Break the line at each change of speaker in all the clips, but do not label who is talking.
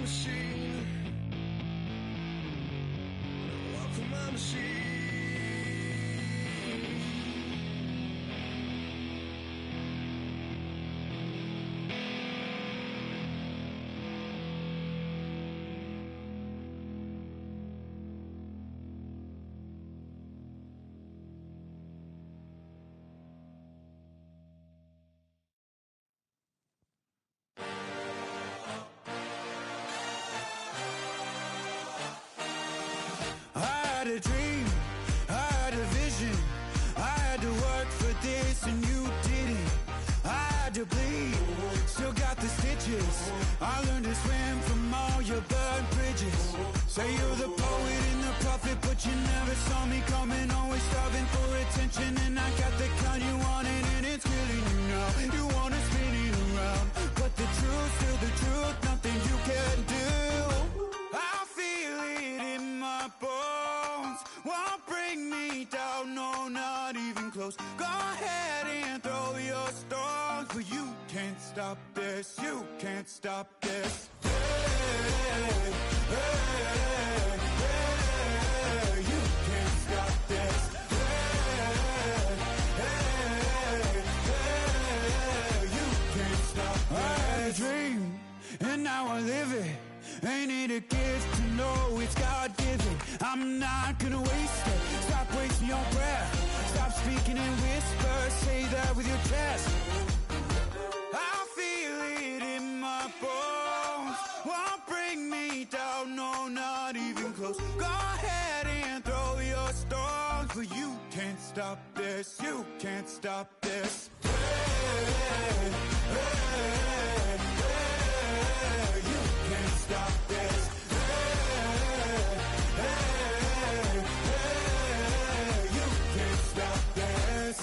machine. Welcome my machine. I had a dream, I had a vision. I had to work for this and you didn't. I had to bleed, still got the stitches. I learned to swim from all your burned bridges. Say you're the poet and the prophet, but you never saw me coming. Always starving for attention, and I got the kind you wanted, and it's killing you now. You wanna spin it around, but the truth's still the truth. Nothing you can do. I feel it in my bones, won't bring me down, no, not even close. Go ahead and throw your stones, but you can't stop this, you can't stop this. Hey, hey, hey, you can't stop this. Hey, hey, hey, you can't stop this. I had a dream, and now I live it. Ain't it a gift to know it's God-given? I'm not gonna waste it. Stop wasting your breath. Stop speaking in whispers. Say that with your chest. I feel it in my bones, won't bring me down, no, not even close. Go ahead and throw your stones, but you can't stop this, you can't stop this. Hey, hey, hey, you can't stop this. Hey, hey, hey, you can't stop this.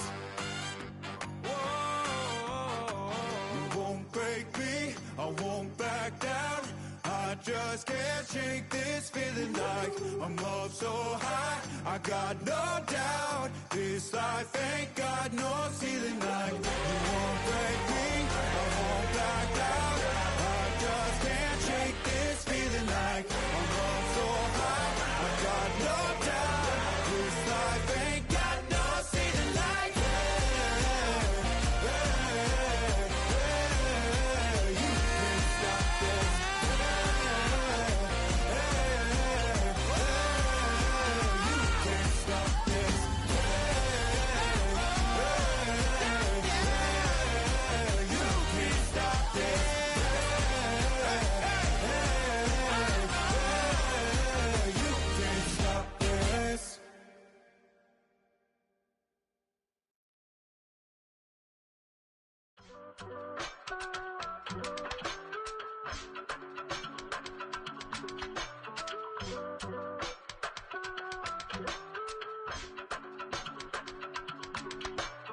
Whoa, you won't break me, I won't back down. I just can't shake this feeling like I'm up so high. I got no doubt, this life ain't got no ceiling like. You won't break me, I won't back down. I just can't shake this feeling like I'm up so high. I got no doubt, this life ain't got no ceiling like. You can't stop this. You can't stop this. You can't stop this. You can't stop this.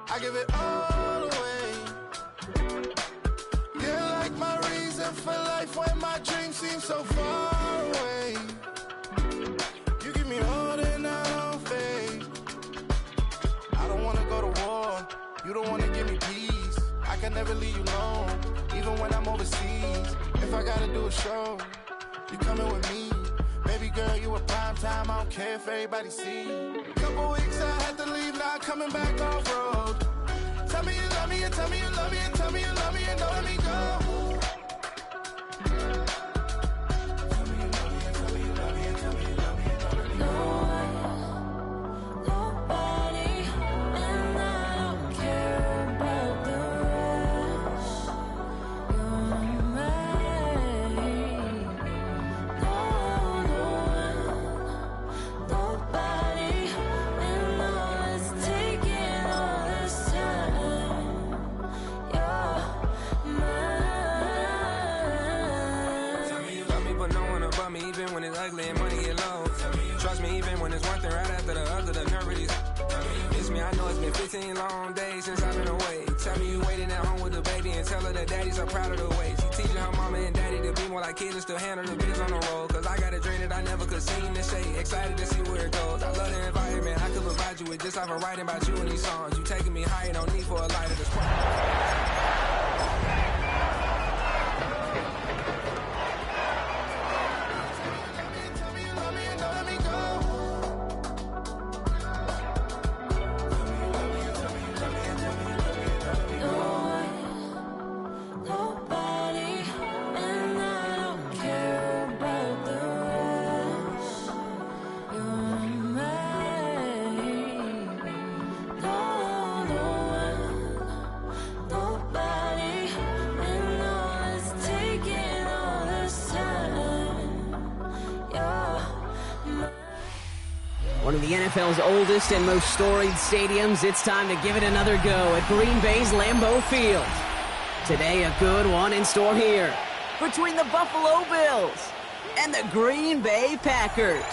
I give it all away. You're like my reason for life when my dreams seem so far away. You give me all that I don't fade. I don't wanna go to war, you don't wanna give me peace. I can never leave you alone, even when I'm overseas. If I gotta do a show, you coming with me. Baby girl, you a prime time, I don't care if everybody see. Couple weeks I had to leave, now coming back off road. Tell me you love me and tell me you love me and tell me you love me and don't let me go. Tell me you love me and tell me you love me and tell me you love me and don't let me go.
Nobody, and I don't care about the rest. You're mine. No one, nobody, and all is taking all this time. You're mine.
Tell me you love me, but no one above me, even when it's ugly and money get low. Trust me, even when it's one thing right after the other, the nerve of these. Miss me, I know it's been 15 long days since I've been away. Tell me you waiting at home with the baby and tell her that daddy's so proud of the way. She teaching her mama and daddy to be more like kids and still handle the biz on the road. Cause I got a dream that I never could sing and say. Excited to see where it goes. I love the environment, I could provide you with just like I'm writing about you in these songs. You taking me higher, no need for a lighter to spark.
One of the NFL's oldest and most storied stadiums, it's time to give it another go at Green Bay's Lambeau Field. Today, a good one in store here between the Buffalo Bills and the Green Bay Packers.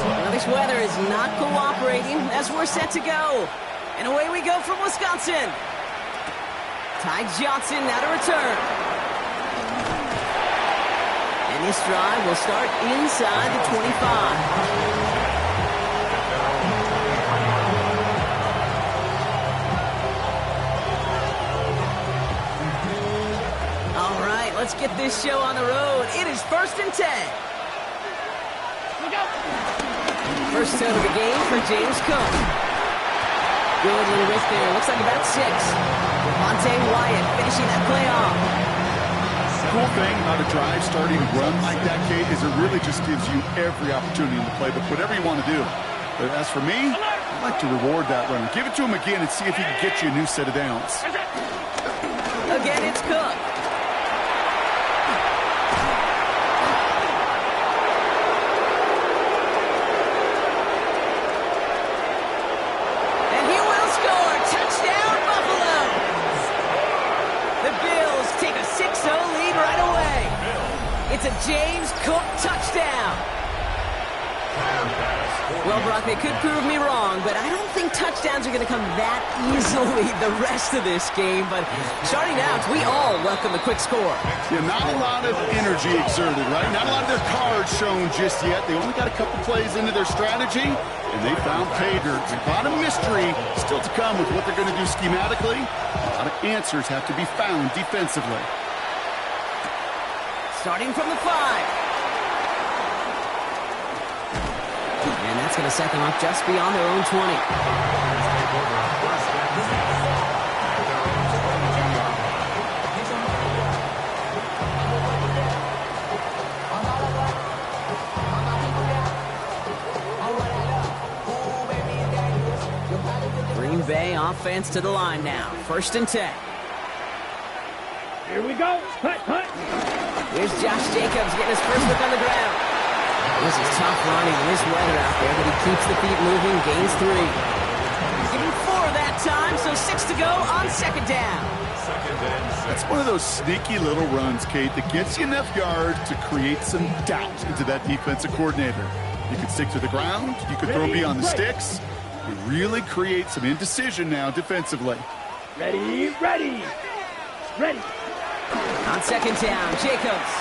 Well, this weather is not cooperating as we're set to go. And away we go from Wisconsin. Ty Johnson now to return. And this drive will start inside the 25. All right, let's get this show on the road. It is 1st and 10. First out of the game for James Cook. Good little risk there. Looks like about 6. Devontae Wyatt finishing that play off.
The cool thing about a drive starting to run like that, Kate, is it really just gives you every opportunity to play, but whatever you want to do. But as for me, I'd like to reward that runner. Give it to him again and see if he can get you a new set of downs.
Again, it's Cook. It's a James Cook touchdown. Well, Brock, they could prove me wrong, but I don't think touchdowns are going to come that easily the rest of this game. But starting out, we all welcome the quick score.
Yeah, not a lot of energy exerted, right? Not a lot of their cards shown just yet. They only got a couple plays into their strategy, and they found pay dirt. A lot of mystery still to come with what they're going to do schematically. A lot of answers have to be found defensively.
Starting from the 5. And that's going to set them up just beyond their own 20. Green Bay offense to the line now. 1st and 10.
Here we go. Hut, hut.
Here's Josh Jacobs getting his first look on the ground. This is tough running in this weather out there, but he keeps the feet moving, gains 3. Give him 4 that time, so 6 to go on 2nd down.
That's one of those sneaky little runs, Kate, that gets you enough yards to create some doubt into that defensive coordinator. You could stick to the ground, you could throw beyond the sticks. You really create some indecision now defensively.
Ready, ready, ready.
On 2nd down, Jacobs.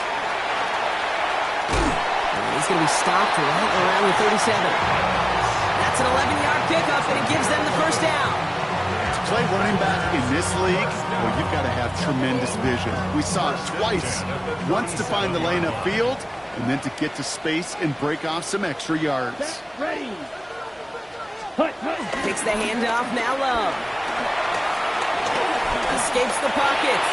And he's going to be stopped right around the 37. That's an 11-yard pickup, and it gives them the 1st down.
To play running back in this league, well, you've got to have tremendous vision. We saw it twice. Once to find the lane upfield, and then to get to space and break off some extra yards.
Ready. Hut, hut.
Takes the handoff, now Love. Escapes the pocket.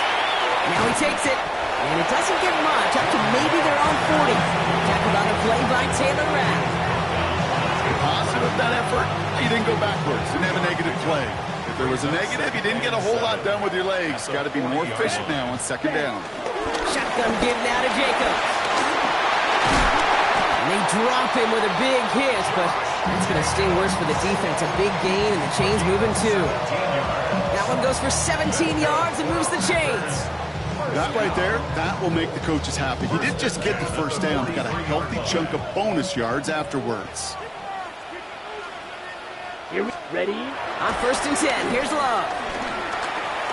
Now he takes it, and it doesn't get much, up to maybe their own 40. Tackled on the play by Taylor Rapp.
Positive that effort, you didn't go backwards, didn't have a negative play. If there was a negative, you didn't get a whole lot done with your legs. Got to be more efficient now on 2nd down.
Shotgun give now to Jacobs. And they drop him with a big hit, but that's going to sting worse for the defense. A big gain, and the chains moving too. That one goes for 17 yards and moves the chains.
That right there, that will make the coaches happy. He didn't just get the 1st down. He got a healthy chunk of bonus yards afterwards.
Here we ready.
On 1st and 10, here's Love.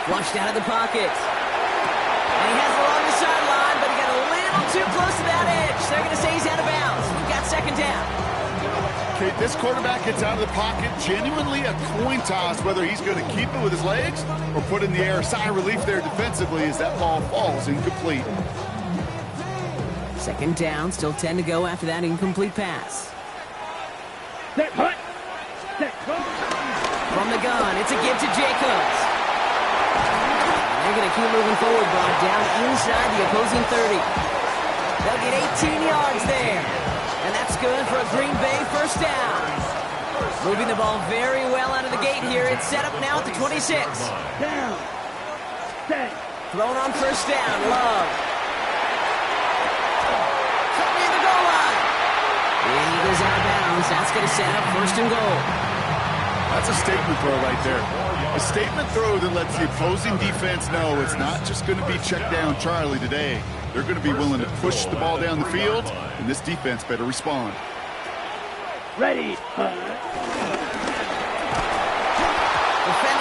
Flushed out of the pocket. And he has it along the sideline, but he got a little too close to that edge. They're going to say he's out of bounds. We've got 2nd down.
Okay, this quarterback gets out of the pocket, genuinely a coin toss whether he's going to keep it with his legs or put in the air. Sigh of relief there defensively as that ball falls incomplete.
2nd down, still 10 to go after that incomplete pass.
Set, hut. Set, hut.
From the gun, it's a give to Jacobs. They're going to keep moving forward, brought down inside the opposing 30. They'll get 18 yards there. And that's good for a Green Bay 1st down. Moving the ball very well out of the gate here. It's set up now at the 26.
Down. Set.
Thrown on first down. Love. Caught near the goal line. And he goes out of bounds. That's going to set up first and goal.
That's a statement throw right there. A statement throw that lets the opposing defense know it's not just going to be check down Charlie today. They're going to be willing to push the ball down the field, and this defense better respond.
Ready.
Defender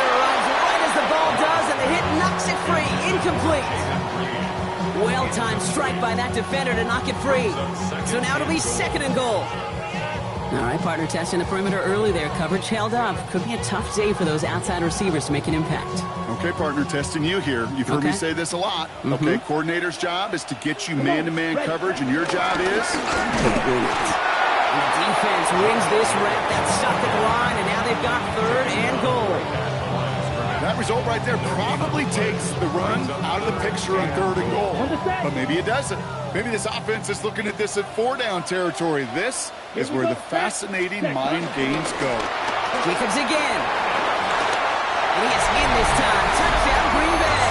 arrives right as the ball does, and the hit knocks it free. Incomplete. Well-timed strike by that defender to knock it free. So now it'll be second and goal. All right, partner, testing the perimeter early there. Coverage held up. Could be a tough day for those outside receivers to make an impact.
Okay, partner, testing you here. You've heard me say this a lot. Okay, coordinator's job is to get you man-to-man coverage, and your job is
to win it. The defense wins this rep. That's stuck at the line, and now they've got third and goal.
That result right there probably takes the run out of the picture on third and goal. But maybe it doesn't. Maybe this offense is looking at this at four-down territory. This is where the fascinating mind games go.
Jacobs again. And he is in this time. Touchdown, Green Bay.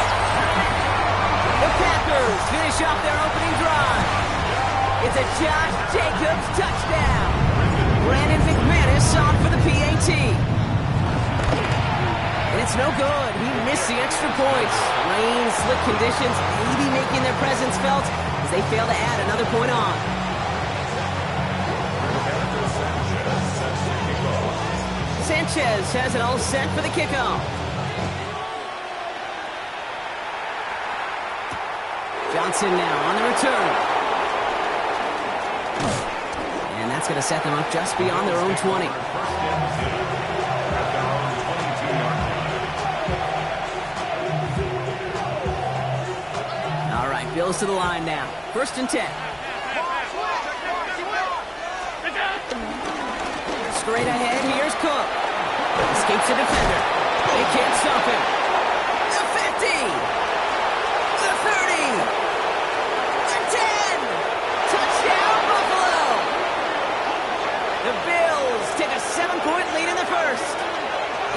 The Packers finish off their opening drive. It's a Josh Jacobs touchdown. Brandon McManus on for the PAT. And it's no good. He missed the extra points. Rain, slick conditions, maybe making their presence felt as they fail to add another point on. Sanchez has it all set for the kickoff. Johnson now on the return. And that's going to set them up just beyond their own 20. All right, Bills to the line now. First and 10. Straight ahead, here's Cook. Escapes the defender. They can't stop him. The 50. The 30. The 10. Touchdown, Buffalo. The Bills take a 7-point lead in the first.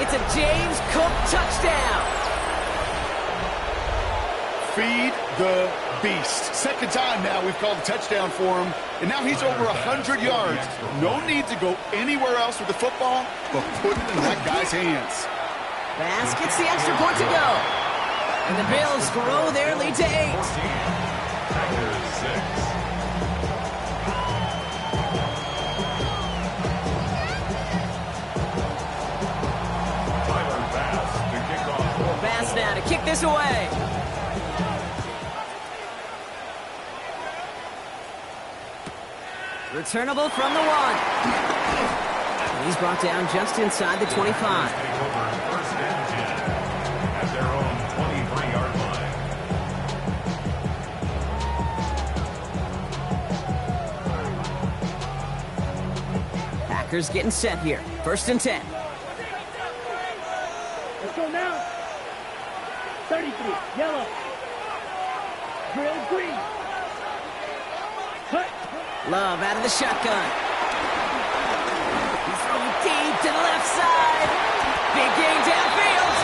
It's a James Cook touchdown.
Feed the beast. Second time now we've called a touchdown for him, and now he's over 100 yards. No need to go anywhere else with the football, but put it in that guy's hands.
Bass gets the extra point to go. And the Bills grow their lead to 8. Bass now to kick this away. Returnable from the 1. And he's brought down just inside the 25.
First and 10 at their own 23-yard line.
Packers getting set here. First and 10.
Let's go now. 33, yellow. Drill green. Hut.
Love out of the shotgun. He's throwing deep to the left side. Big gain downfield.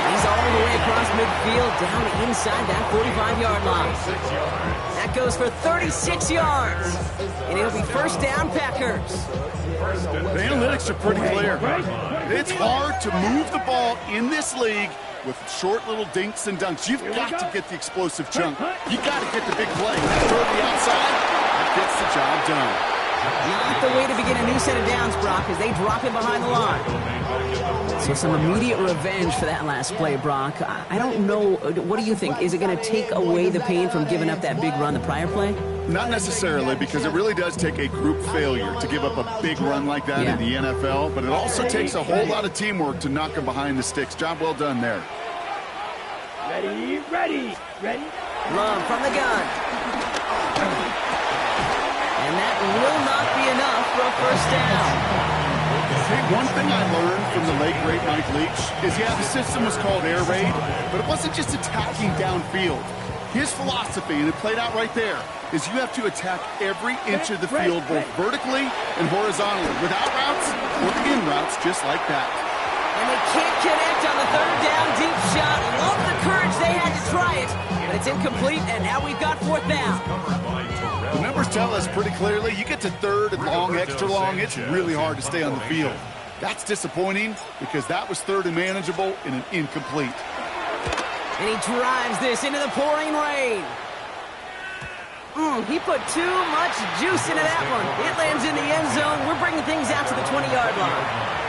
And he's all the way across midfield down inside that 45-yard line. That goes for 36 yards. And it'll be first down, Packers.
The analytics are pretty clear. It's hard to move the ball in this league with short little dinks and dunks. You've got to get the explosive chunk. You got to get the big play. Throw to the outside. That gets the job done.
Not the way to begin a new set of downs, Brock, as they drop it behind the line. So some immediate revenge for that last play, Brock. I don't know. What do you think? Is it going to take away the pain from giving up that big run the prior play?
Not necessarily, because it really does take a group failure to give up a big run like that in the NFL, but it also takes a whole lot of teamwork to knock them behind the sticks. Job well done there.
Ready, ready, ready.
Love from the gun. And that will not be enough for a first down.
Hey, one thing I learned from the late, great Mike Leach is, the system was called air raid, but it wasn't just attacking downfield. His philosophy, and it played out right there, is you have to attack every inch of the field, both vertically and horizontally, without routes or in routes, just like that.
And they can't connect on the third down deep shot. Love the courage they had to try it, but it's incomplete, and now we've got fourth down.
The numbers tell us pretty clearly, you get to third and long, extra long, it's really hard to stay on the field. That's disappointing because that was third and manageable in an incomplete.
And he drives this into the pouring rain. He put too much juice into that one. It lands in the end zone. We're bringing things out to the 20-yard line.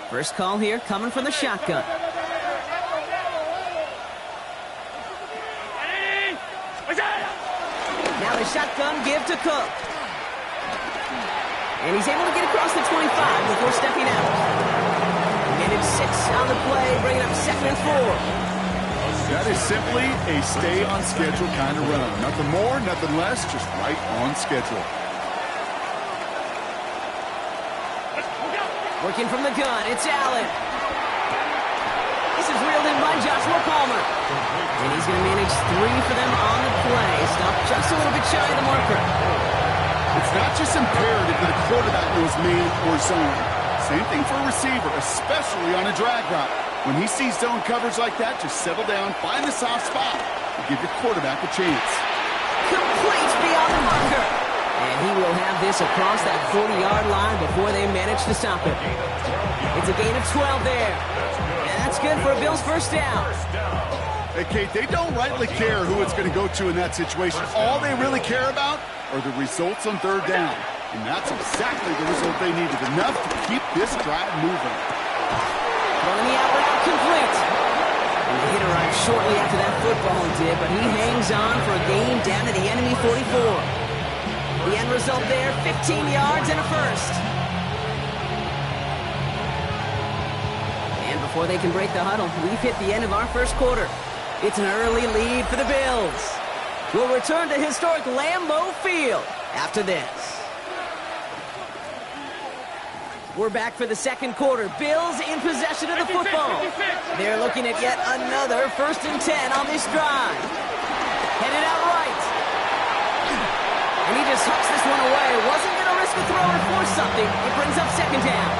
First call here coming from the shotgun. Now the shotgun give to Cook. And he's able to get across the 25 before stepping out. Minute 6 on the play, bringing up 2nd and 4.
That is simply a stay on schedule kind of run. Nothing more, nothing less, just right on schedule.
Working from the gun, it's Allen. This is reeled in by Joshua Palmer. And he's going to manage 3 for them on the play. Stopped just a little bit shy of the marker.
It's not just imperative that a quarterback knows man or zone. Same thing for a receiver, especially on a drag route. When he sees zone coverage like that, just settle down, find the soft spot, and give your quarterback a chance.
Complete beyond the marker. And he will have this across that 40-yard line before they manage to stop it. It's a gain of 12 there. And that's good for a Bills first down.
Hey, Kate, they don't rightly care who it's going to go to in that situation. All they really care about are the results on third down. And that's exactly the result they needed. Enough to keep this drive moving.
Throwing the out route complete. And the hit arrived shortly after that football did, but he hangs on for a gain down to the enemy 44. The end result there, 15 yards and a first. And before they can break the huddle, we've hit the end of our first quarter. It's an early lead for the Bills. We'll return to historic Lambeau Field after this. We're back for the second quarter. Bills in possession of the football. They're looking at yet another 1st and 10 on this drive. Headed out right. And he just hucks this one away. Wasn't going to risk a throw or force something. It brings up 2nd down.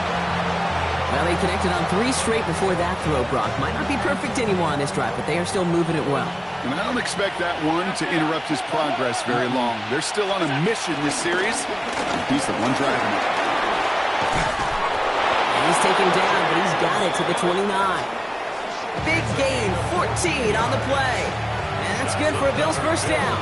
Well, they connected on 3 straight before that throw, Brock. Might not be perfect anymore on this drive, but they are still moving it well.
And I don't expect that one to interrupt his progress very long. They're still on a mission this series. He's the one driving it.
He's taken down, but he's got it to the 29. Big gain, 14 on the play. And that's good for a Bills first down.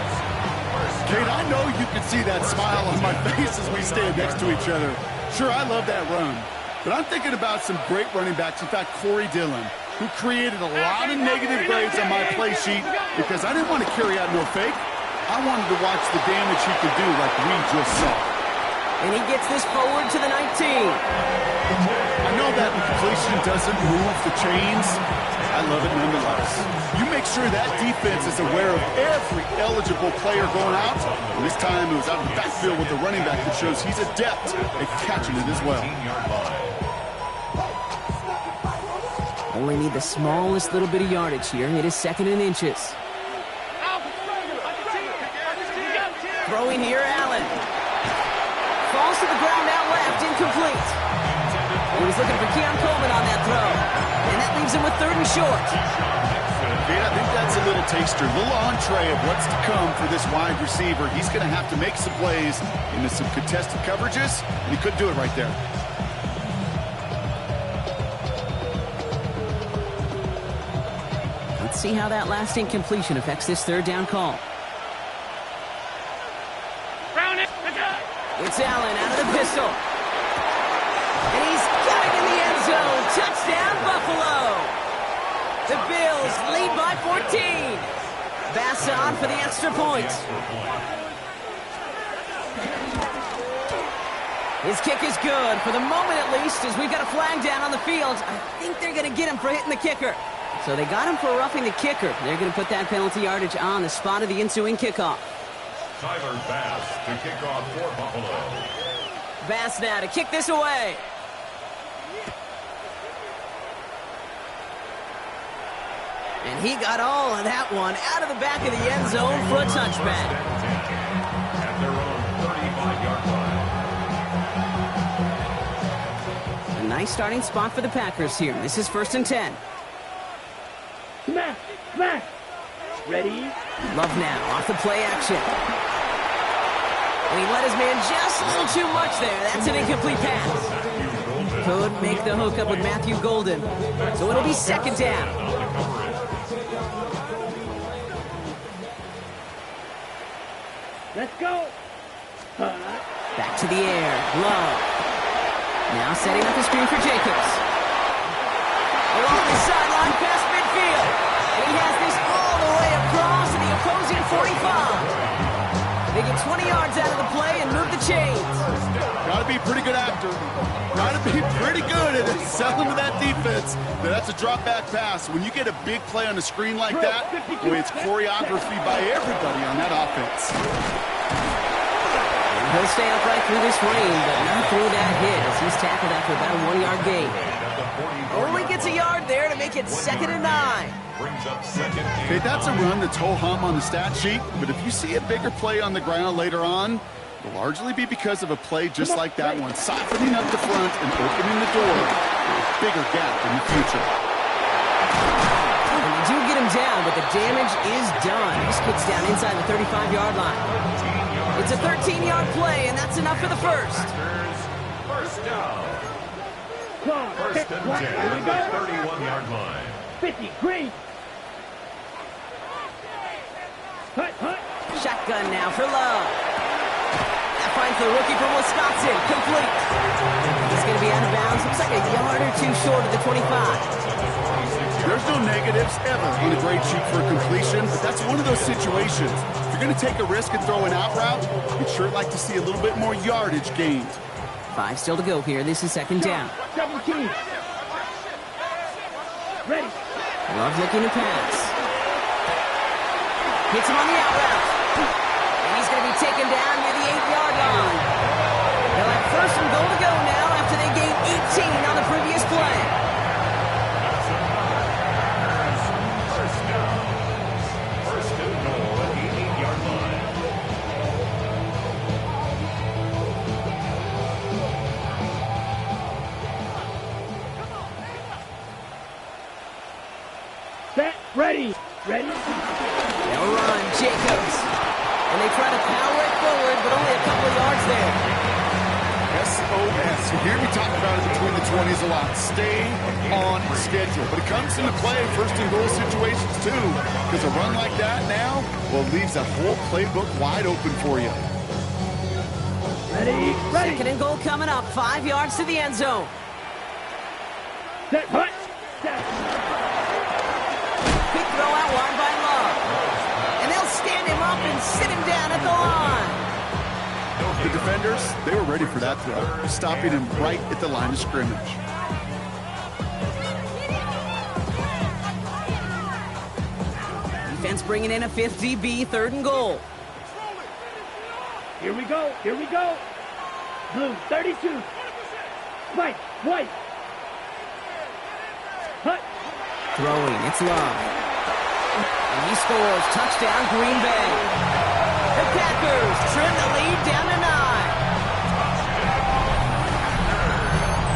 Kate, I know you can see that smile on my face as we stand next to each other. Sure, I love that run. But I'm thinking about some great running backs. In fact, Corey Dillon, who created a lot of negative grades on my play sheet because I didn't want to carry out no fake. I wanted to watch the damage he could do like we just saw.
And he gets this forward to the 19.
I know that completion doesn't move the chains. I love it nonetheless. You make sure that defense is aware of every eligible player going out. And this time it was out of the backfield with the running back that shows he's adept at catching it as well.
Only need the smallest little bit of yardage here. It is 2nd and inches. Throwing here, Allen. Falls to the ground out left, incomplete. He was looking for Keon Coleman on that throw. And that leaves him with 3rd and short.
Yeah, I think that's a little taster, a little entree of what's to come for this wide receiver. He's going to have to make some plays into some contested coverages, and he couldn't do it right there.
Let's see how that last incompletion affects this 3rd down call. It's Allen out of the pistol. And he's got it in the end zone. Touchdown, Buffalo. The Bills lead by 14. Bass on for the extra point. His kick is good, for the moment at least, as we've got a flag down on the field. I think they're going to get him for hitting the kicker. So they got him for roughing the kicker. They're going to put that penalty yardage on the spot of the ensuing kickoff.
Tyler Bass to kick off for Buffalo.
Bass now to kick this away. And he got all of that one out of the back of the end zone for a touchback.
At their own 35-yard line.
A nice starting spot for the Packers here. This is 1st and 10.
Smash! Smash! Ready?
Love now, off the play action. And he let his man just a little too much there. That's an incomplete pass. Could make the hook up with Matthew Golden. So it'll be 2nd down.
Let's go!
Back to the air. Love. Now setting up the screen for Jacobs. Along the sideline past midfield. And he has this all the way across to the opposing 45. They get 20 yards out of the play and move the chains.
Got to be pretty good actor. Got to be pretty good at selling to that defense. That's a drop back pass. When you get a big play on the screen like that, boy, it's choreography by everybody on that offense.
And he'll stay upright through this rain, but not through that hit as he's tackled after about a 1-yard gain. Only gets a yard there to make it 2nd and 9.
Brings up 2nd.
Okay, that's a run that's ho-hum on the stat sheet, but if you see a bigger play on the ground later on, it'll largely be because of a play just like that one, softening up the front and opening the door for a bigger gap in the future.
And they do get him down, but the damage is done. This kid's down inside the 35-yard line. It's a 13-yard play, and that's enough for the first.
First down.
First
and 10 at the 31-yard line.
50, green! Hut, hut!
Shotgun now for Love. That finds the rookie from Wisconsin. Complete. He's going to be out of bounds. Looks like a yard or two short of the 25.
There's no negatives ever on a great shoot for a completion, but that's one of those situations. If you're going to take a risk and throw an out route, you'd sure like to see a little bit more yardage gained.
5 still to go here. This is 2nd down.
17. Ready.
Love looking to pass. Hits him on the out route. And he's going to be taken down near the 8-yard line. They'll have 1st and goal to go now after they gained 18 on the previous play.
First down. First and goal at the 8-yard line.
Set, ready. Ready?
They'll run, Jacobs. And they try to power it forward, but only a couple of yards there.
SOS. You hear me talk about it between the 20s a lot. Stay on schedule. But it comes into play in 1st and goal situations too. Because a run like that now, well, leaves a whole playbook wide open for you.
Ready, ready.
2nd and goal coming up. 5 yards to the end zone.
Set, hut. Set.
Quick throw out wide by Love. And they'll stand him up and sit him down at the line.
The defenders, they were ready for that throw, stopping him right at the line of scrimmage.
Defense bringing in a 5th DB, 3rd and goal.
Here we go, here we go. Blue, 32. White, white. Hut.
Throwing, it's Love. And he scores. Touchdown, Green Bay. The Packers trim the lead down to 9.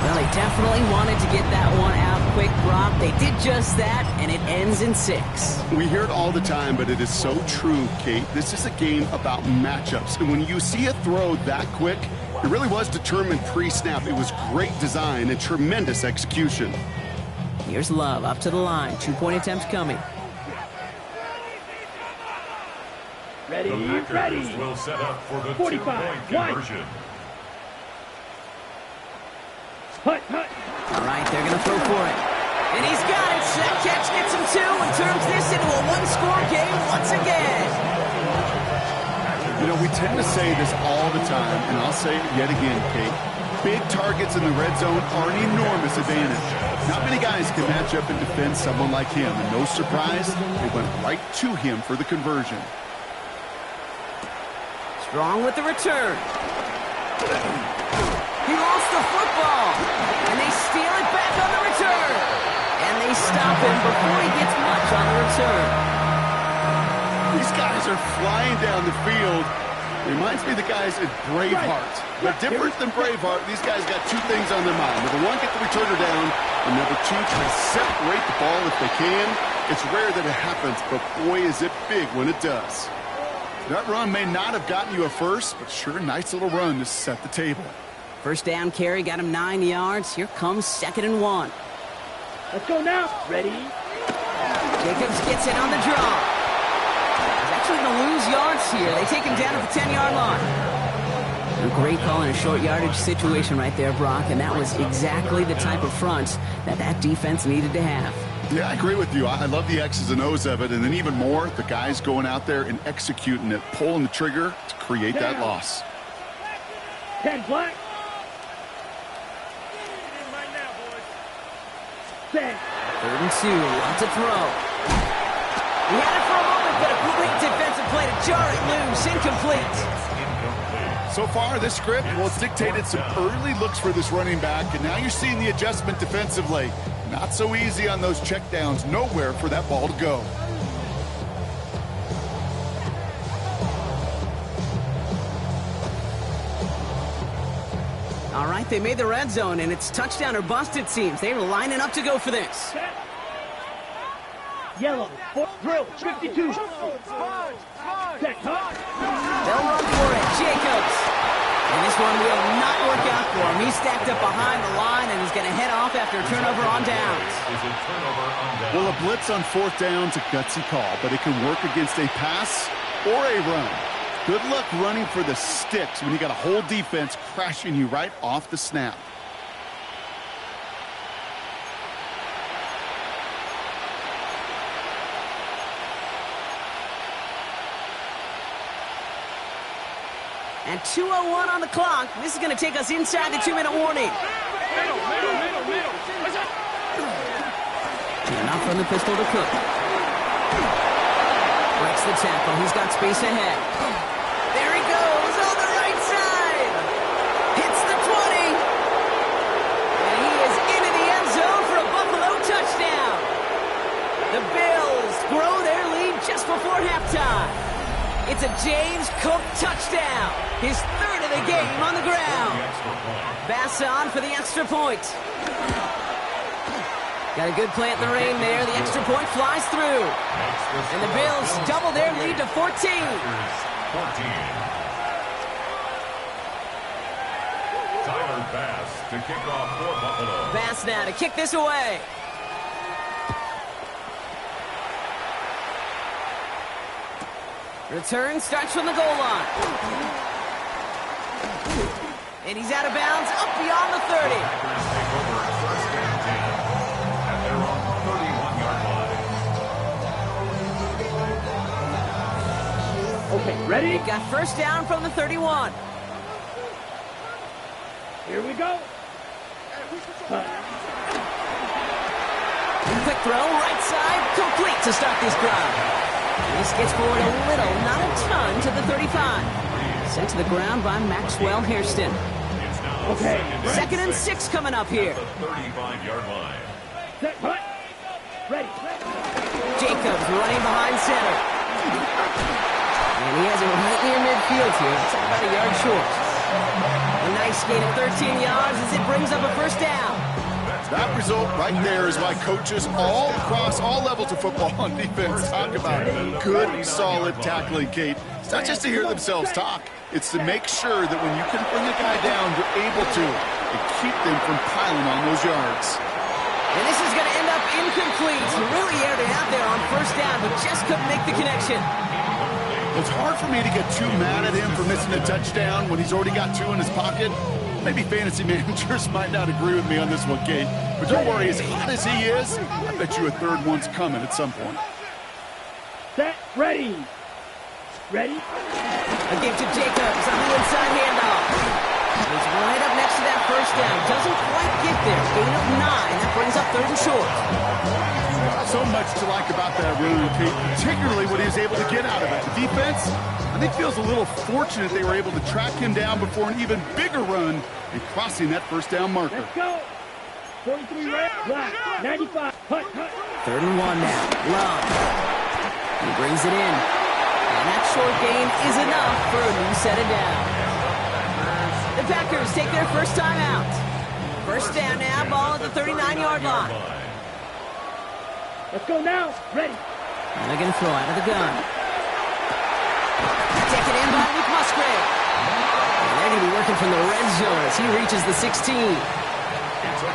Well, they definitely wanted to get that one out quick, Brock. They did just that, and it ends in 6.
We hear it all the time, but it is so true, Kate. This is a game about matchups. And when you see a throw that quick, it really was determined pre-snap. It was great design and tremendous execution.
Here's Love up to the line. 2-point attempts coming.
Ready,
The Packers
ready.
will set up for the
45,
two-point
one.
conversion.
Hut, hut.
All right, they're going to throw for it. And he's got it. That catch gets him 2 and turns this into a 1-score game once again.
You know, we tend to say this all the time, and I'll say it yet again, Kate. Big targets in the red zone are an enormous advantage. Not many guys can match up and defend someone like him, and no surprise, they went right to him for the conversion.
Strong with the return. He lost the football. And they steal it back on the return. And they stop open before he gets much on the return.
These guys are flying down the field. Reminds me of the guys at Braveheart. But different than Braveheart, these guys got two things on their mind. Number one, get the returner down. And number two, try to separate the ball if they can. It's rare that it happens, but boy, is it big when it does. That run may not have gotten you a first, but sure, nice little run to set the table.
First down carry got him 9 yards. Here comes 2nd and 1.
Let's go now. Ready?
Jacobs gets it on the draw. He's actually going to lose yards here. They take him down at the 10-yard line. A great call in a short yardage situation right there, Brock, and that was exactly the type of front that defense needed to have.
Yeah, I agree with you. I love the X's and O's of it, and then even more, the guys going out there and executing it, pulling the trigger to create that loss.
10 black. Set.
3rd and 2, want to throw. He had it for a moment, but a quick defensive play to jar it loose, incomplete.
So far, this script, well, it's dictated some early looks for this running back, and now you're seeing the adjustment defensively. Not so easy on those checkdowns. Nowhere for that ball to go.
All right, they made the red zone, and it's touchdown or bust, it seems. They were lining up to go for this.
Set. Yellow. Drill. 52. Set. Hot.
They'll run for it. Jacobs. And this one will not work out for him. He's stacked up behind the line and is going to head off after a turnover on downs.
Well, a blitz on 4th down's a gutsy call, but it can work against a pass or a run. Good luck running for the sticks when you got a whole defense crashing you right off the snap.
And 2:01 on the clock. This is going to take us inside the 2-minute warning. And off from the pistol to Cook. Breaks the tackle. He's got space ahead. There he goes on the right side. Hits the 20. And he is into the end zone for a Buffalo touchdown. The Bills grow their lead just before halftime. It's a James Cook touchdown. His 3rd of the game on the ground. Bass on for the extra point. Got a good play at the rain there. The extra point flies through. And the Bills double their lead to 14.
Tyler Bass to kick off for Buffalo.
Bass now to kick this away. Return starts from the goal line. And he's out of bounds up beyond the 30.
Packers take over 1st and 10 at their own 31-yard line.
Okay, ready?
They got first down from the 31.
Here we go.
Quick throw, right side, complete to start this drive. This gets forward a little, not a ton, to the 35. Sent to the ground by Maxwell Hairston.
Okay.
2nd and 6 coming up here.
The 35-yard line.
Set. Hot. Ready.
Jacobs running behind center. And he has it right near midfield here. It's about a yard short. A nice gain of 13 yards as it brings up a first down.
That result right there is why coaches all across all levels of football on defense talk about good, solid tackling, Kate. It's not just to hear themselves talk. It's to make sure that when you can bring a guy down, you're able to and keep them from piling on those yards.
And this is going to end up incomplete. He really aired it out there on first down, but just couldn't make the connection.
It's hard for me to get too mad at him for missing a touchdown when he's already got 2 in his pocket. Maybe fantasy managers might not agree with me on this one, Kate. But don't worry, as hot as he is, I bet you a 3rd one's coming at some point.
Set. Ready. Ready.
A give to Jacobs on the inside handoff. He's right up next to that first down. Doesn't quite get there. Gain of 9. That brings up 3rd and short.
So much to like about that run, Kate, particularly what he was able to get out of it. The defense, I think, feels a little fortunate they were able to track him down before an even bigger run and crossing that first down marker.
Let's go. 43 rounds. Black. 95. Hut.
3rd and 1 now. Love. He brings it in. And that short gain is enough for a new set of downs. The Packers take their first time out. First down now, ball at the 39-yard line.
Let's go now. Ready.
And they're going to throw out of the gun. Taken in by Luke Musgrave. And they're going to be working from the red zone as he reaches the 16.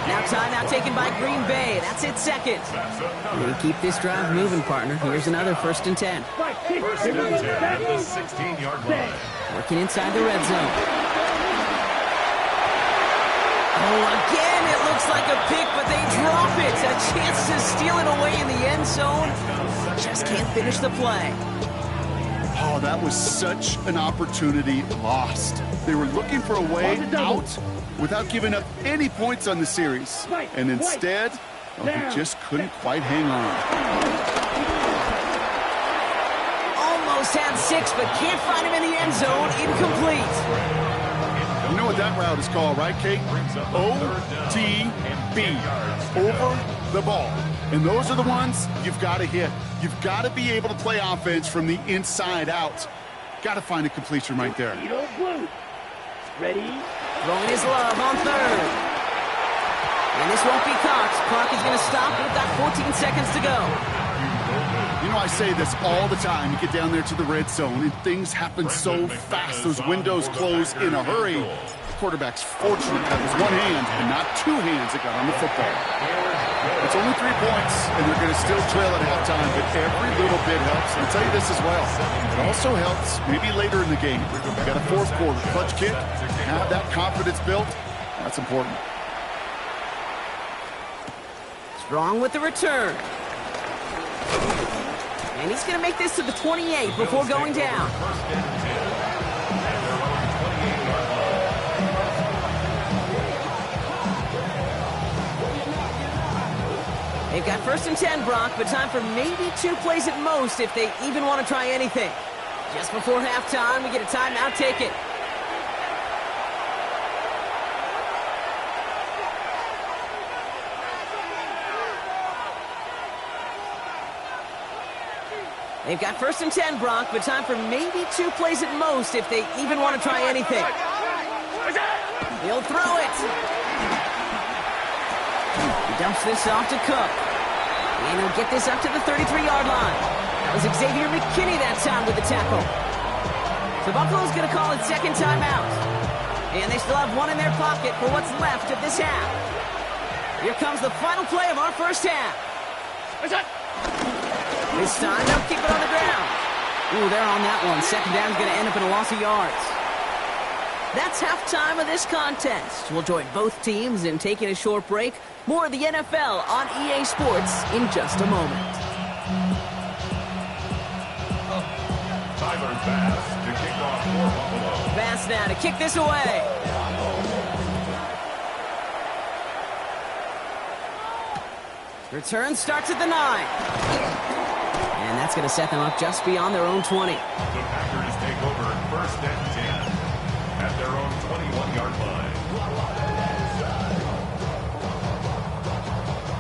Now timeout taken by Green Bay. That's its second. They keep this drive moving, partner. Here's another 1st and 10.
First and 10 at the 16-yard line.
Working inside the red zone. Oh, again, it looks like a pick, but they drop it. A chance to steal it away in the end zone. Just can't finish the play.
Oh, that was such an opportunity lost. They were looking for a way out without giving up any points on the series. And instead, he just couldn't quite hang on.
Almost had 6, but can't find him in the end zone. Incomplete.
You know what that route is called, right, Kate? OTB, over the ball. And those are the ones you've got to hit. You've got to be able to play offense from the inside out. Got to find a completion right there.
Blue. Ready.
Throwing his love on 3rd. And this won't be caught. Clock is going to stop. We've got 14 seconds to go.
You know, I say this all the time. You get down there to the red zone, and things happen so fast. Those windows close in a hurry. The quarterback's fortunate that was one hand and not 2 hands that got on the football. It's only 3 points, and they're going to still trail at halftime, but every little bit helps. I'll tell you this as well. It also helps maybe later in the game. You got a 4th quarter clutch kick, have that confidence built. That's important.
Strong with the return. And he's going to make this to the 28 before going down. They've got 1st and 10, Brock, but time for maybe 2 plays at most if they even want to try anything. Just before halftime, we get a timeout taken. They've got 1st and 10, Brock, but time for maybe 2 plays at most if they even want to try anything. He'll throw it. He dumps this off to Cook. And he'll get this up to the 33-yard line. That was Xavier McKinney that time with the tackle. So Buffalo's going to call it 2nd timeout. And they still have 1 in their pocket for what's left of this half. Here comes the final play of our first half. This time, they'll keep it on the ground. Ooh, they're on that one. 2nd down's going to end up in a loss of yards. That's halftime of this contest. We'll join both teams in taking a short break. More of the NFL on EA Sports in just a moment.
Tyler Bass to kick off for Buffalo.
Bass now to kick this away. Return starts at the 9. And that's going to set them up just beyond their own 20.
The Packers take over 1st and 10 at their own 21-yard line.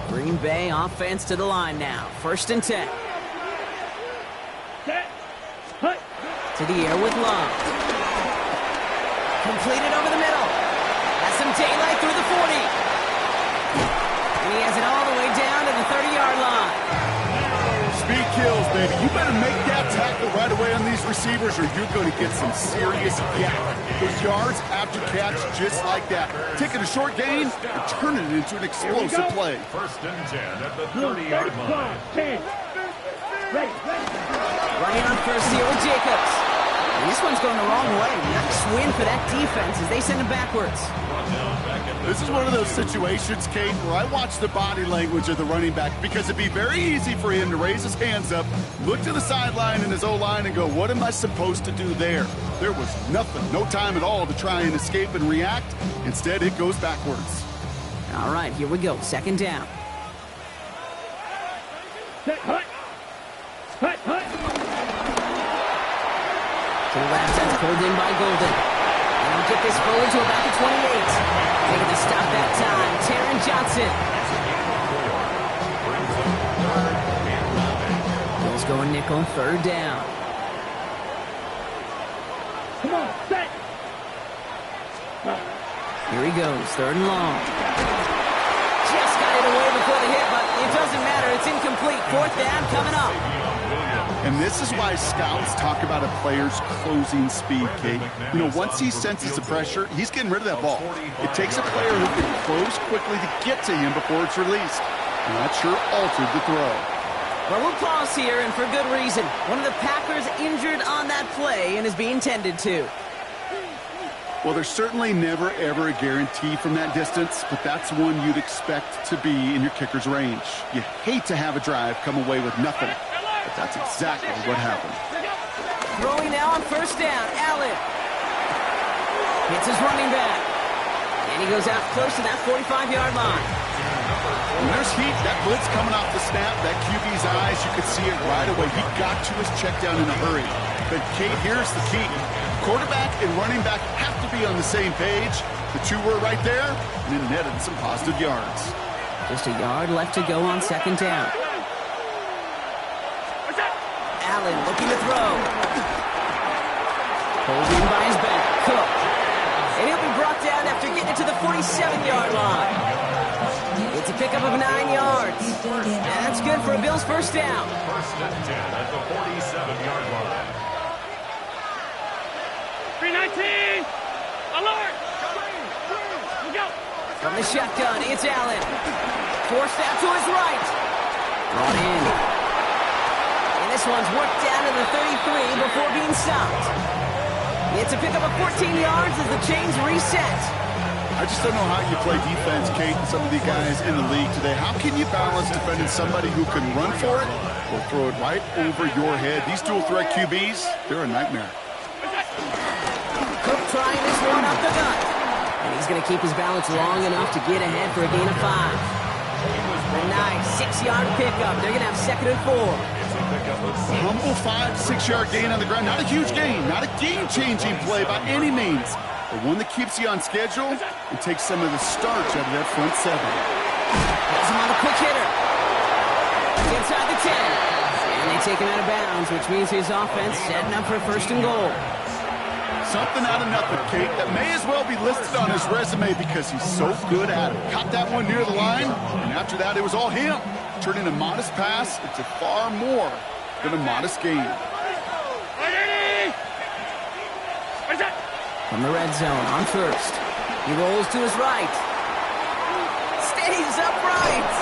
Green Bay offense to the line now. 1st and 10.
Set. Hut.
To the air with Love. Completed over the middle. Has some daylight through the 40. And he has it all the way down to the 30-yard line.
Speed kills, baby. You better make that tackle right away on these receivers or you're going to get some serious gap. Those yards after catch just like that. Taking a short gain and turning it into an explosive play.
1st and 10 at the 30-yard line.
10. Ready.
Running on 1st here with Jacobs. And this one's going the wrong way. Nice win for that defense as they send him backwards.
This is one of those situations, Kate, where I watch the body language of the running back because it'd be very easy for him to raise his hands up, look to the sideline in his O-line and go, what am I supposed to do there? There was nothing, no time at all to try and escape and react. Instead, it goes backwards.
All right, here we go. 2nd down.
Set. Hut. To
the left, that's pulled in by Golden. And he'll get this forward to about the 28. Making the stop that time, Taron Johnson. Bills going nickel, third down.
Come on, set.
Here he goes, third and long. Just got it away before the hit, but it doesn't matter. It's incomplete. Fourth down coming up.
And this is why scouts talk about a player's closing speed, Kate. You know, once he senses the pressure, he's getting rid of that ball. It takes a player who can close quickly to get to him before it's released. And that sure altered the throw.
Well, we'll pause here, and for good reason. One of the Packers injured on that play and is being tended to.
Well, there's certainly never, ever a guarantee from that distance, but that's one you'd expect to be in your kicker's range. You hate to have a drive come away with nothing, but that's exactly what happened.
Throwing now on first down, Allen. Hits his running back. And he goes out close to that 45-yard line.
When there's heat, that blitz coming off the snap, that QB's eyes, you could see it right away. He got to his check down in a hurry. But, Kate, here's the key. Quarterback and running back have to be on the same page. The two were right there, and it netted some positive yards.
Just a yard left to go on second down. Allen looking to throw. Holding by his back. Cook. And he'll be brought down after getting it to the 47-yard line. It's a pickup of 9 yards. And that's good for a Bills first down.
First and 10 at the 47-yard line.
319! Alert! Look out!
From the shotgun, it's Allen. Forced out to his right. Brought in. And this one's worked down to the 33 before being stopped. It's a pickup of 14 yards as the chains reset.
I just don't know how you play defense, Kate, and some of the guys in the league today. How can you balance defending somebody who can run for it or throw it right over your head? These dual threat QBs, they're a nightmare.
Cook trying this one up the gut. And he's going to keep his balance long enough to get ahead for a gain of 5. A nice 6-yard pickup. They're going to have second and 4.
A humble 5 to 6-yard gain on the ground. Not a huge gain, not a game-changing play by any means, but one that keeps you on schedule and takes some of the starch out of that front 7.
Has him on a quick hitter. Inside the 10. And they take him out of bounds, which means his offense setting up for first and goal.
Something out of nothing, Kate, that may as well be listed on his resume because he's so good at it. Caught that one near the line, and after that, it was all him. Turning a modest pass into far more than a modest gain.
From the red zone on first. He rolls to his right. Stays upright.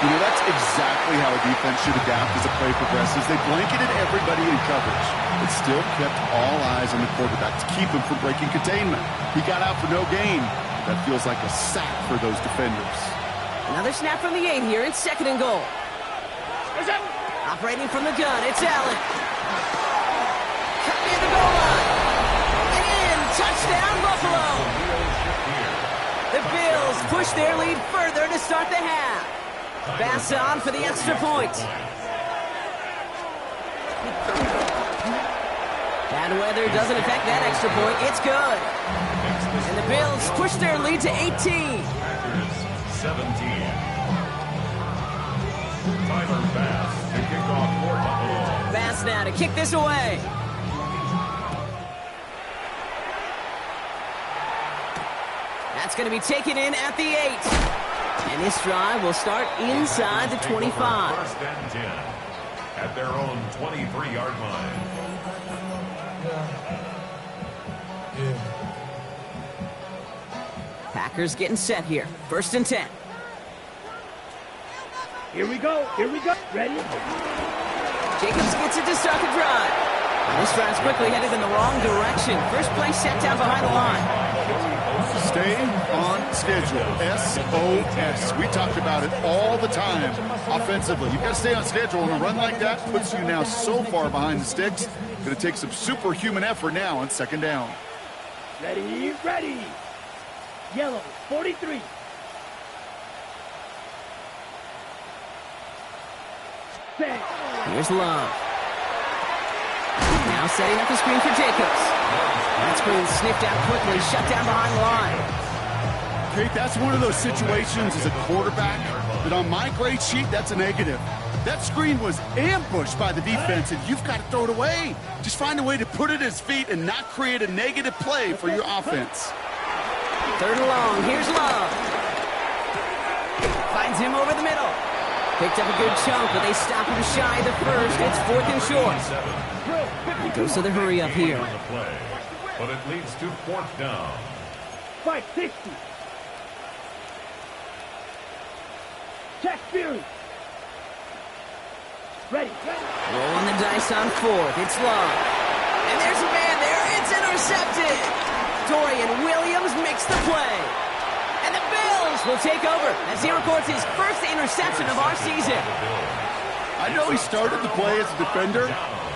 You know, that's exactly how a defense should adapt as the play progresses. They blanketed everybody in coverage, but still kept all eyes on the quarterback to keep him from breaking containment. He got out for no gain. That feels like a sack for those defenders.
Another snap from the 8 here. It's second and goal. Operating from the gun, it's Allen. Cut near the goal line. And in, touchdown Buffalo. The Bills push their lead further to start the half. Bass on for the extra point. Bad weather doesn't affect that extra point. It's good. And the Bills push their lead to 18.
17. Tyler Bass to kick off for Buffalo.
Bass now to kick this away. That's going to be taken in at the 8. And this drive will start inside the 25.
First and 10 at their own 23-yard line.
Packers getting set here. First and 10.
Here we go. Here we go. Ready?
Jacobs gets it to start the drive. And this drive's quickly headed in the wrong direction. First play set down behind the line.
Stay on schedule. SOS. We talked about it all the time. Offensively, you've got to stay on schedule, and a run like that puts you now so far behind the sticks. Going to take some superhuman effort now on second down.
Ready, ready. Yellow, 43. Set.
Here's Love. Now Now setting up the screen for Jacobs. That screen sniffed out quickly, shut down behind the line.
Kate, that's one of those situations as a quarterback that on my grade sheet, that's a negative. That screen was ambushed by the defense, and you've got to throw it away. Just find a way to put it at his feet and not create a negative play for your offense.
Third and long, here's Love. Finds him over the middle. Picked up a good chunk, but they stop him shy of the first. It's 4th and short. He goes to the hurry up here.
But it leads to 4th down.
560. Check Fury. Ready.
Rolling the dice on 4th. It's Love. And there's a man there. It's intercepted. Dorian Williams makes the play. And the Bills will take over as he records his first interception of our season.
I know he started the play as a defender,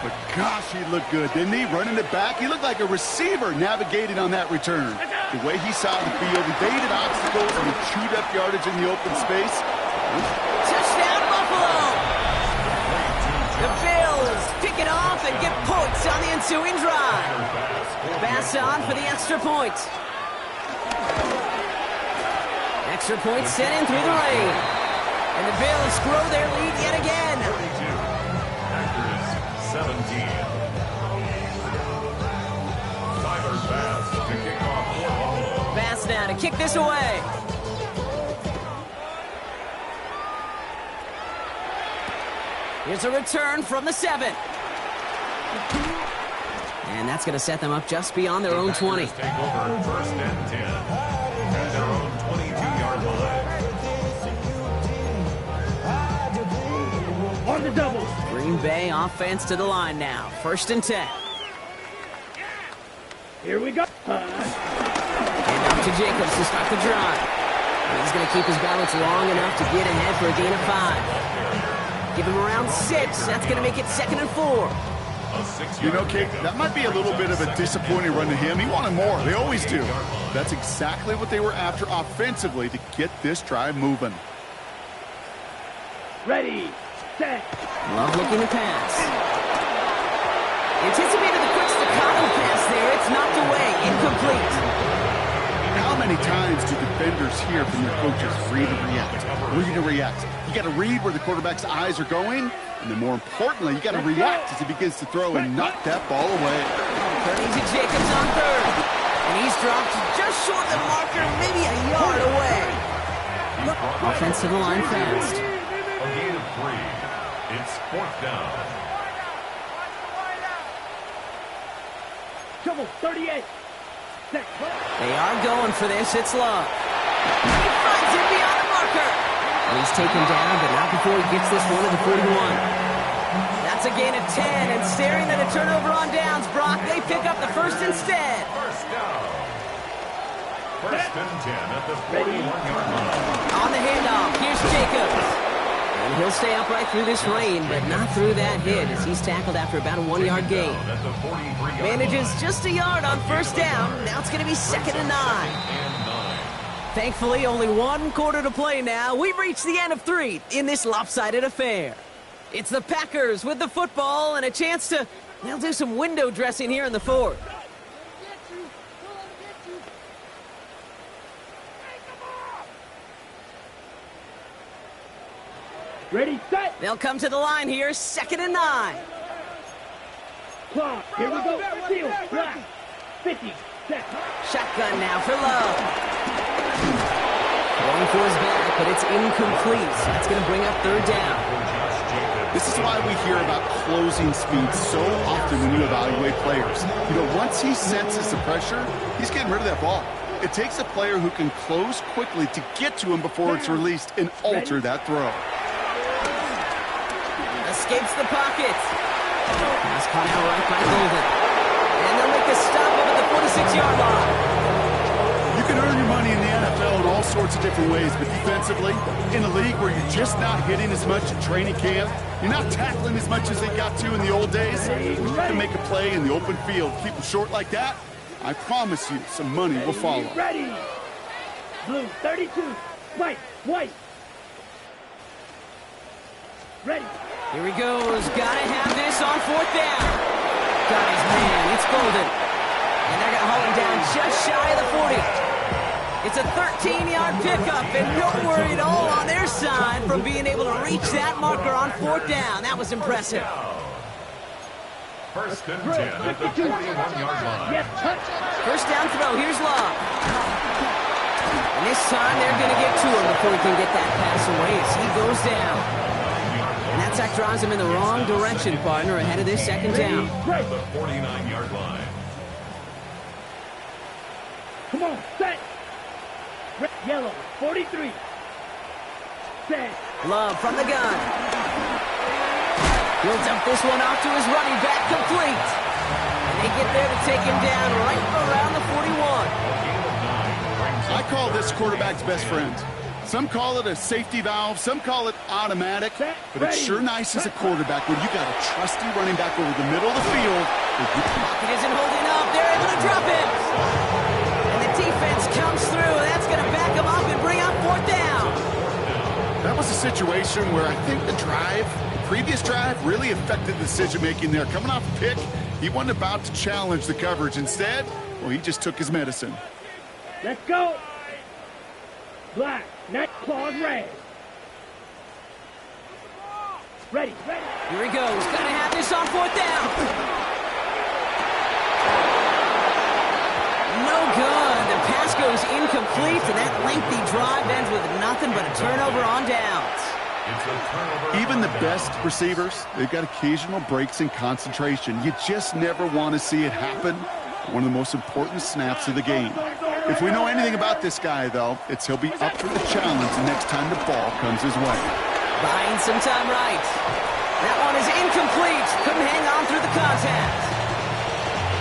but gosh, he looked good, didn't he? Running it back, he looked like a receiver navigating on that return. The way he saw the field, evaded obstacles, and he chewed up yardage in the open space.
Touchdown, Buffalo! The Bills pick it off and get points on the ensuing drive. Bass on for the extra point. Extra point sent in through the rain. And the Bills grow their lead yet again.
32. Packers 17. Tyler Bass to kick off for Buffalo.
Bass now to kick this away. Here's a return from the 7. And that's going to set them up just beyond their own 20.
Take over 1st and 10 at their own 22-yard line.
On the double.
Green Bay offense to the line now. 1st and 10.
Here we go.
And up to Jacobs to start the drive. And he's going to keep his balance long enough to get ahead for a gain of 5. Give him around 6. That's going to make it 2nd and 4.
You know, Kate, that might be a little bit of a disappointing run to him. He wanted more. They always do. That's exactly what they were after offensively to get this drive moving.
Ready, set.
Love looking to pass. Anticipated the quick staccato pass there. It's knocked away. Incomplete.
How many times do defenders hear from their coaches, read and react, read and react? You got to read where the quarterback's eyes are going, and then more importantly, you got to react as he begins to throw and knock that ball away.
Turning to Jacobs on 3rd. And he's dropped just short of the marker, maybe a yard away. Offense to the line fast.
A gain of 3. It's 4th down.
Trouble, 38. Set.
They are going for this. It's Love. He finds him beyond the marker. And he's taken down, but not before he gets this one to the 41. That's a gain of 10, and staring at a turnover on downs, Brock, they pick up the 1st instead.
1st down. 1st and 10 at the 41-yard line.
On the handoff, here's Jacobs. And he'll stay upright through this rain, but not through that hit as he's tackled after about a 1-yard gain. Manages just a yard on 1st down. Now it's going to be 2nd and 9. Thankfully, only 1 quarter to play now. We've reached the end of 3 in this lopsided affair. It's the Packers with the football and a chance to, they'll do some window dressing here in the 4th.
Ready, set.
They'll come to the line here, 2nd and 9.
Clock. Here we go. Field. Black. 50. Set.
Shotgun now for Love. Going for his back, but it's incomplete. So that's going to bring up 3rd down.
This is why we hear about closing speed so often when you evaluate players. You know, once he senses the pressure, he's getting rid of that ball. It takes a player who can close quickly to get to him before it's released and alter that throw.
Escapes the pocket. Pass caught out right by Golden. And they'll make the stop up at the 46-yard line.
You can earn your money in the NFL in all sorts of different ways, but defensively, in a league where you're just not hitting as much at training camp, you're not tackling as much as they got to in the old days, when you can make a play in the open field, keep them short like that, I promise you some money will follow.
Ready. Blue, 32. White. Ready.
Here he goes. Gotta have this on 4th down. got his man. It's Golden. And they're going to haul him down just shy of the 40. It's a 13-yard pickup, and no worry at all on their side from being able to reach that marker on 4th down. That was impressive.
First and 10 at the 41-yard line.
Yes, touch.
First down throw. Here's Love. And this time they're going to get to him before he can get that pass away as he goes down. And that sack drives him in the wrong direction, partner, ahead of this second down.
At the 49-yard line.
Come on, set. Red, yellow, 43. Set.
Love from the gun. Builds up this one off to his running back, complete. And they get there to take him down right around the 41.
I call this quarterback's best friend. Some call it a safety valve, some call it automatic, but it's sure nice as a quarterback when you got a trusty running back over the middle of the field.
Pocket isn't holding up. They're able to drop it. And the defense comes through. That's going to back him up and bring up 4th down.
That was a situation where I think the previous drive, really affected the decision-making there. Coming off a pick, he wasn't about to challenge the coverage. Instead, well, he just took his medicine.
Let's go. Black, neck, claws, red. Ready, ready.
Here he goes. Got to have this on 4th down. No good. The pass goes incomplete, and that lengthy drive ends with nothing but a turnover on downs.
Even the best receivers, they've got occasional breaks in concentration. You just never want to see it happen. One of the most important snaps of the game. If we know anything about this guy, though, it's he'll be up for the challenge the next time the ball comes his way.
Buying some time right. That one is incomplete. Couldn't hang on through the contact.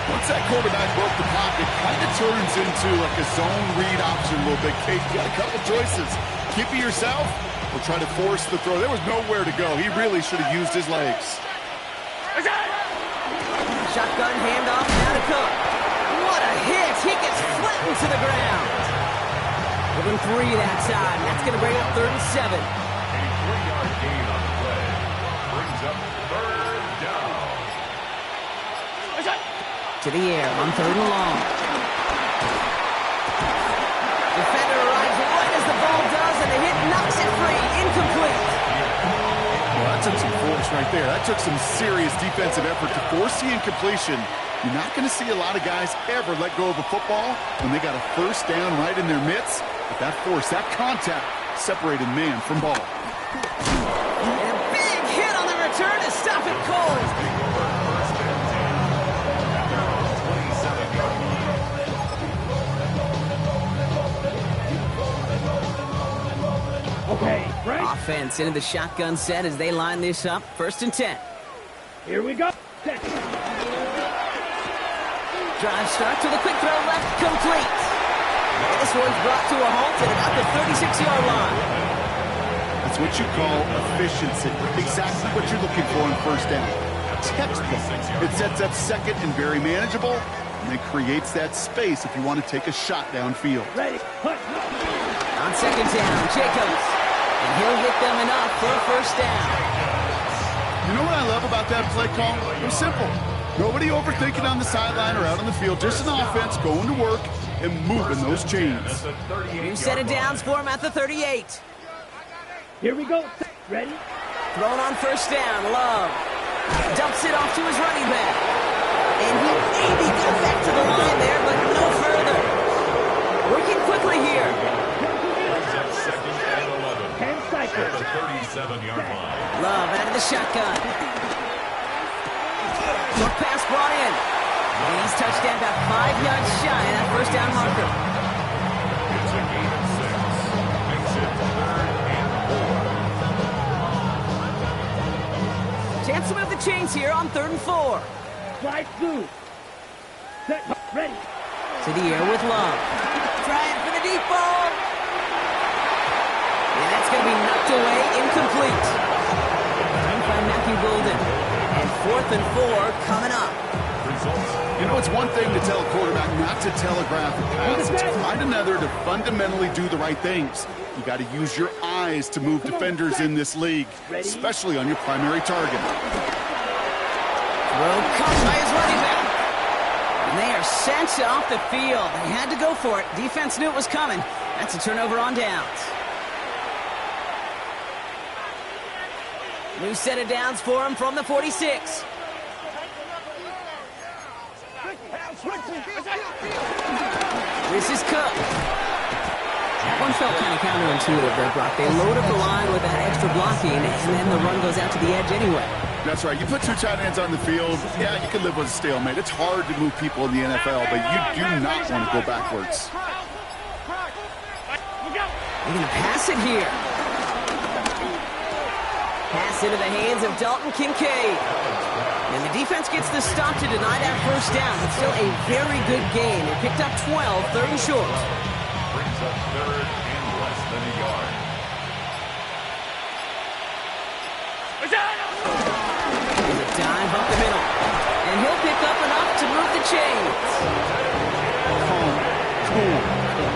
Once that quarterback broke the pocket, kind of turns into like a zone read option a little bit. Kate, you got a couple choices. Keep it yourself or try to force the throw. There was nowhere to go. He really should have used his legs.
Shotgun handoff now to Cook. What a hit. He gets flattened to the ground. Within 3 that time. That's going to bring up 3rd and 7.
A 3-yard gain on the play. Brings up 3rd down.
To the air on 3rd and long. Defender arrives right as the ball does, and the hit knocks it free. Incomplete.
Well, that took some force right there. That took some serious defensive effort to force the incompletion. You're not going to see a lot of guys ever let go of a football when they got a 1st down right in their midst. But that force, that contact, separated man from ball.
And a big hit on the return to stop it cold.
Okay, right.
Offense into the shotgun set as they line this up. 1st and 10.
Here we go. Set.
Drive start to the quick throw left, complete. And this one's brought to a halt at about the 36-yard line.
That's what you call efficiency. Exactly what you're looking for in 1st down. Textbook. It sets up 2nd and very manageable, and it creates that space if you want to take a shot downfield.
Ready. Hut.
On 2nd down, Jacobs. And he'll hit them enough for a 1st down.
You know what I love about that play call? It was simple. Nobody overthinking on the sideline or out on the field. Just an offense going to work and moving those chains.
New set of downs for him at the 38.
Here we go. Ready?
Thrown on 1st down, Love. Dumps it off to his running back. And he maybe got back to the line there, but no further. Working quickly here.
Brings up 2nd and 11.
10 seconds.
At the 37-yard line.
Love out of the shotgun. Short pass brought in. And he's touched down about 5 yards shy of that 1st down marker.
It's a gain of 6. Makes it 3rd and 4.
Chance to move the chains here on 3rd and 4.
Slide through. Set. Ready.
To the air with Love. Trying for the deep ball. And that's going to be knocked away, incomplete. Trying to find Matthew Golden. And 4th and 4 coming up.
You know, it's one thing to tell a quarterback not to telegraph a pass. It's to find another to fundamentally do the right things. You got to use your eyes to move defenders in this league, especially on your primary target.
Throw caught by his running back. are sent off the field. They had to go for it. Defense knew it was coming. That's a turnover on downs. New set of downs for him from the 46. This is Cook. That one felt kind of counterintuitive there, Brock. They load up the line with that extra blocking, and then the run goes out to the edge anyway.
That's right. You put two tight ends on the field, yeah, you can live with a stalemate. It's hard to move people in the NFL, but you do not want to go backwards.
They're going to pass it here. Pass into the hands of Dalton Kincaid. And the defense gets the stop to deny that first down. It's still a very good game. They picked up 12, third and short.
Brings up third and less than a yard.
There's a dive up the middle. And he'll pick up enough to move the chains.
Calm, cool,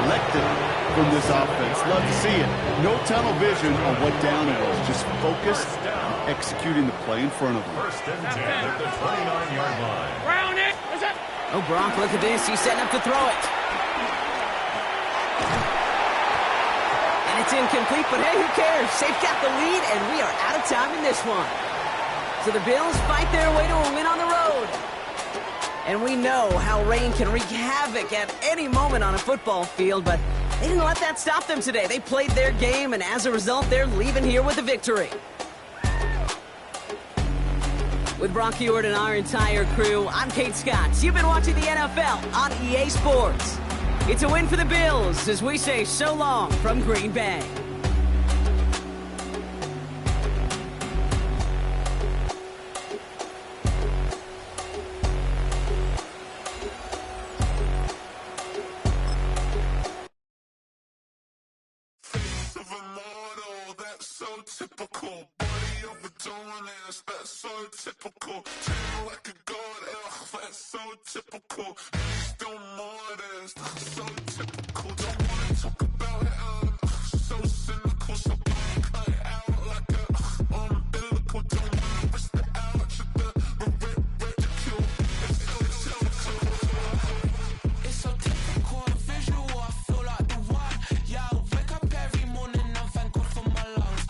collected from this offense. Love to see it. No tunnel vision on what down it was. Just focused on executing the play in front of them.
First and 10 at the 29-yard line.
Round it.
Oh, Brock, look at this. He's setting up to throw it. And it's incomplete, but hey, who cares? They've got the lead, and we are out of time in this one. So the Bills fight their way to a win on the road. And we know how rain can wreak havoc at any moment on a football field, but they didn't let that stop them today. They played their game, and as a result, they're leaving here with a victory. With Brock Ewart and our entire crew, I'm Kate Scott. You've been watching the NFL on EA Sports. It's a win for the Bills as we say so long from Green Bay.
Typical body of a dominance, that's so typical. Treat like a god, that's so typical. Still modest, so typical. Don't wanna talk about it, so cynical. So don't cut it out like a umbilical. Don't wanna risk the ouch of the ridicule. It's so typical and visual, I feel like the one. Yeah, I wake up every morning and thank God for my lungs.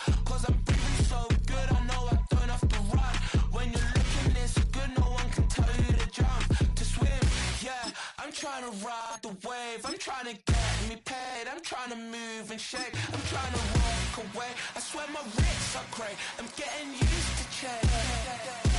I'm breathing so good, I know I don't have to run. When you're looking this good, no one can tell you to jump, to swim. Yeah, I'm trying to ride the wave. I'm trying to get me paid. I'm trying to move and shake. I'm trying to walk away. I swear my wrists are great. I'm getting used to change.